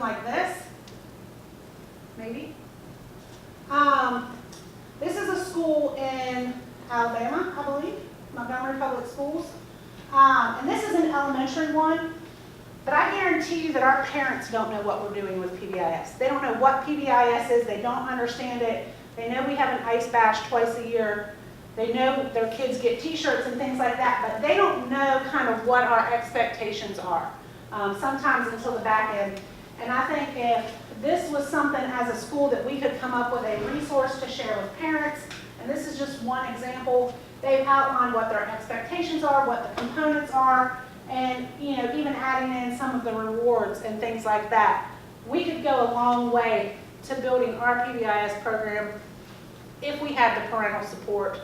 like this, maybe. This is a school in Alabama, I believe, Montgomery Public Schools. And this is an elementary one, but I guarantee you that our parents don't know what we're doing with PBIS. They don't know what PBIS is, they don't understand it. They know we have an ice bash twice a year. They know their kids get t-shirts and things like that, but they don't know kind of what our expectations are, sometimes until the back end. And I think if this was something as a school that we could come up with a resource to share with parents, and this is just one example, they've outlined what their expectations are, what the components are, and even adding in some of the rewards and things like that. We could go a long way to building our PBIS program if we had the parental support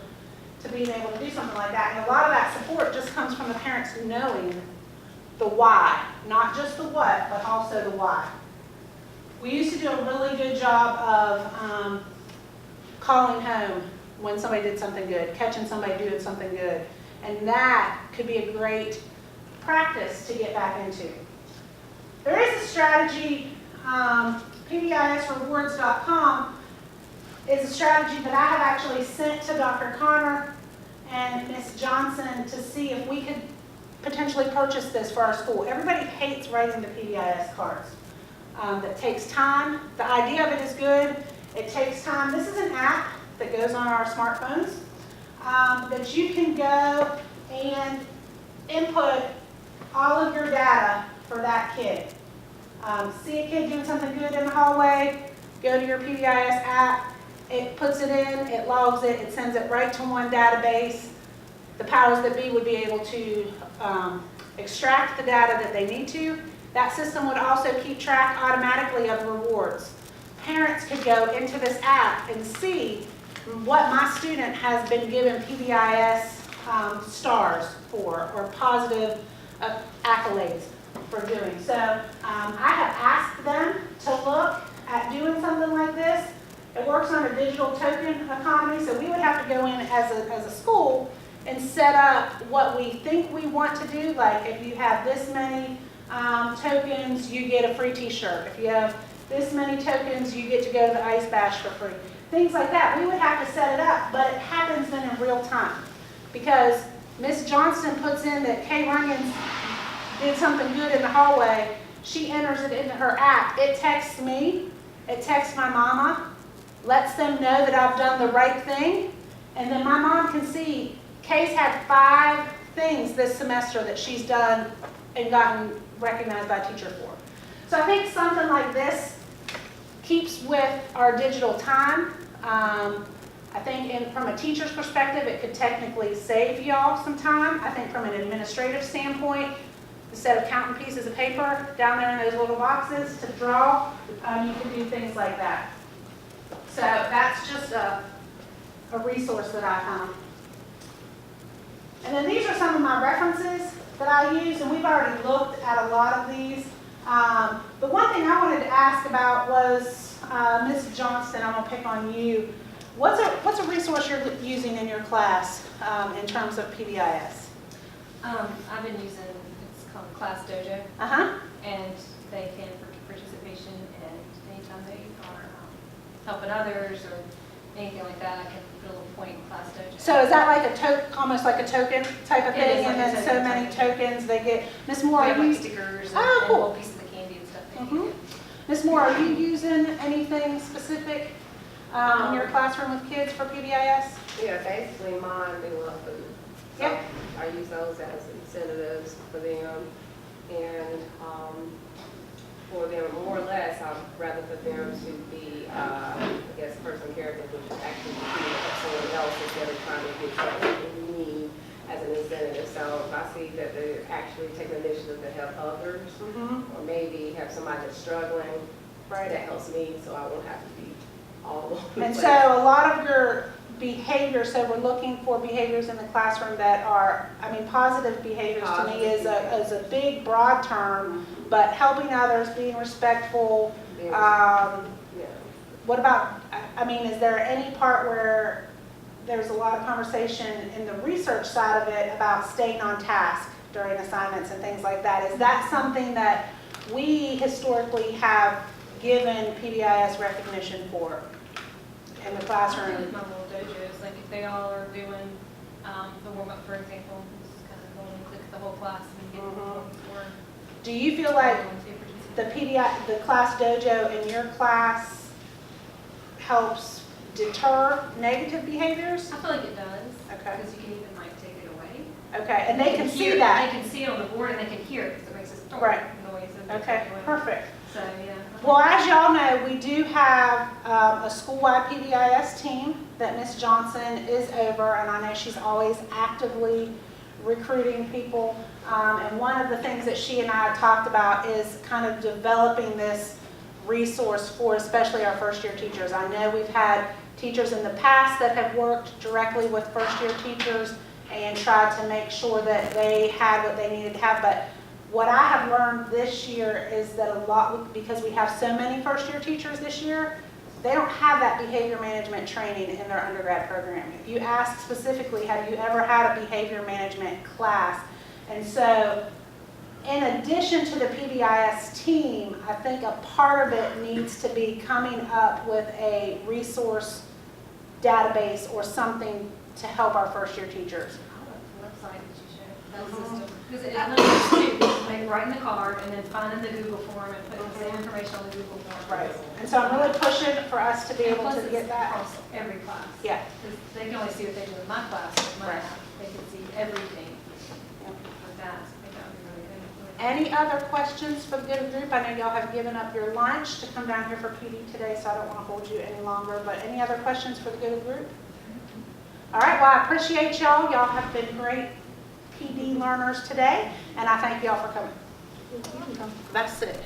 to being able to do something like that. And a lot of that support just comes from the parents knowing the why, not just the what, but also the why. We used to do a really good job of calling home when somebody did something good, catching somebody doing something good. And that could be a great practice to get back into. There is a strategy, PBISrewards.com is a strategy that I have actually sent to Dr. Connor and Ms. Johnson to see if we could potentially purchase this for our school. Everybody hates writing the PBIS cards. That takes time. The idea of it is good. It takes time. This is an app that goes on our smartphones that you can go and input all of your data for that kid. See a kid doing something good in the hallway, go to your PBIS app, it puts it in, it logs it, it sends it right to one database. The powers that be would be able to extract the data that they need to. That system would also keep track automatically of rewards. Parents could go into this app and see what my student has been given PBIS stars for, or positive accolades for doing. So I have asked them to look at doing something like this. It works on a digital token economy, so we would have to go in as a school and set up what we think we want to do. Like if you have this many tokens, you get a free t-shirt. If you have this many tokens, you get to go to the ice bash for free. Things like that. We would have to set it up, but it happens then in real time. Because Ms. Johnson puts in that Kay Runyans did something good in the hallway. She enters it into her app. It texts me. It texts my mama. Lets them know that I've done the right thing. And then my mom can see Kay's had 5 things this semester that she's done and gotten recognized by a teacher for. So I think something like this keeps with our digital time. I think from a teacher's perspective, it could technically save y'all some time. I think from an administrative standpoint, instead of counting pieces of paper down there in those little boxes to draw, you can do things like that. So that's just a resource that I found. And then these are some of my references that I use, and we've already looked at a lot of these. The one thing I wanted to ask about was, Ms. Johnston, I'm going to pick on you. What's a resource you're using in your class in terms of PBIS? I've been using, it's called Class Dojo, and they can for participation, and anytime they are helping others or anything like that, I can put a little point in Class Dojo. So is that like almost like a token type of thing, like and then so many tokens they get? Ms. Moore, we are have you? like stickers and, Oh, and cool. little pieces of candy and stuff. Ms. Moore, are you using anything specific in your classroom with kids for PBIS? Yeah, basically mine, they love food. So Yep. I use those as incentives for them, and for them, more or less, I'd rather for them to be, I guess, person character, which is actually help someone else instead of trying to get something me as an incentive. So if I see that they're actually taking initiative to help others, or maybe have somebody that's struggling, Right. that helps me, so I won't have to be all over the And place. so a lot of your behaviors, so we're looking for behaviors in the classroom that are, positive behaviors to me is a big, broad term, but helping others, being respectful. Yeah. What about, is there any part where there's a lot of conversation in the research side of it about staying on task during assignments and things like that? Is that something that we historically have given PBIS recognition for in the With classroom. my little dojos, like if they all are doing the warm-up, for example, just kind of go and click the whole class and get before. Do you feel like the the class dojo in your class helps deter negative behaviors? I feel like it does. Okay. Because you can even like take it away. Okay, and they can see hear it. that. They can see it on the board and they can hear it because it makes this Right. noise. And they Okay, take it away. perfect. So, yeah. Well, as y'all know, we do have a school-wide PBIS team that Ms. Johnson is over, and I know she's always actively recruiting people. And one of the things that she and I talked about is kind of developing this resource for especially our first-year teachers. I know we've had teachers in the past that have worked directly with first-year teachers and tried to make sure that they had what they needed to have, but what I have learned this year is that a lot, because we have so many first-year teachers this year, they don't have that behavior management training in their undergrad program. If you ask specifically, have you ever had a behavior management class? And so, in addition to the PBIS team, I think a part of it needs to be coming up with a resource database or something to help our first-year teachers. I love the website that you showed, that system. Because it literally is like writing the card and then finding the Google form and putting the same information on the Google form. Right. And so I'm really pushing for us to be And able plus to it's get that. across every class. Yeah. Because they can only see what they do in my class, but mine, Right. they can see everything Yep. like that. So I think that would be really good. Any other questions for the good of the group? I know y'all have given up your lunch to come down here for PD today, so I don't want to hold you any longer, but any other questions for the good of the group? All right, well, I appreciate y'all. Y'all have been great PD learners today, and I thank y'all for coming. That's it.